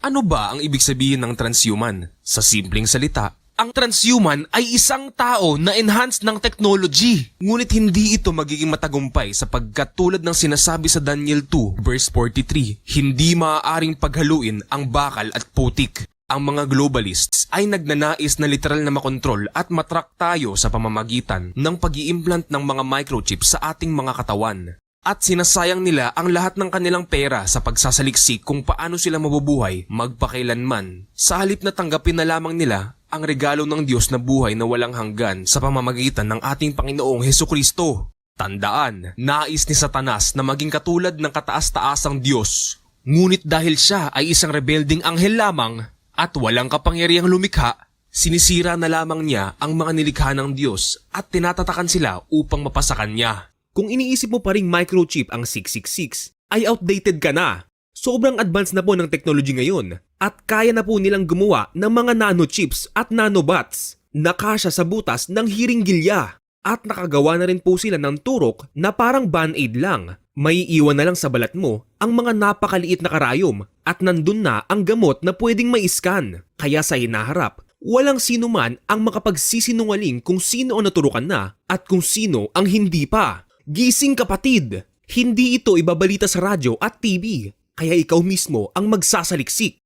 Ano ba ang ibig sabihin ng transhuman? Sa simpleng salita, ang transhuman ay isang tao na enhanced ng technology. Ngunit hindi ito magiging matagumpay sapagkat tulad ng sinasabi sa Daniel 2 verse 43, hindi maaaring paghaluin ang bakal at putik. Ang mga globalists ay nagnanais na literal na makontrol at matrack tayo sa pamamagitan ng pag-i-implant ng mga microchips sa ating mga katawan. At sinasayang nila ang lahat ng kanilang pera sa pagsasaliksik kung paano sila mabubuhay magpakailanman. Sa halip na tanggapin na lamang nila ang regalo ng Diyos na buhay na walang hanggan sa pamamagitan ng ating Panginoong Hesukristo. Tandaan, nais ni Satanas na maging katulad ng kataas-taasang Diyos. Ngunit dahil siya ay isang rebelding anghel lamang at walang kapangyarihang lumikha, sinisira na lamang niya ang mga nilikha ng Diyos at tinatatakan sila upang mapasakan niya. Kung iniisip mo pa ring microchip ang 666, ay outdated ka na. Sobrang advanced na po ng technology ngayon at kaya na po nilang gumawa ng mga nanochips at nanobots na kasya sa butas ng hiringgilya. At nakagawa na rin po sila ng turok na parang band-aid lang. May iwan na lang sa balat mo ang mga napakaliit na karayom at nandun na ang gamot na pwedeng ma-scan. Kaya sa hinaharap, walang sino man ang makapagsisinungaling kung sino ang naturukan na at kung sino ang hindi pa. Gising kapatid! Hindi ito ibabalita sa radyo at TV, kaya ikaw mismo ang magsasaliksik.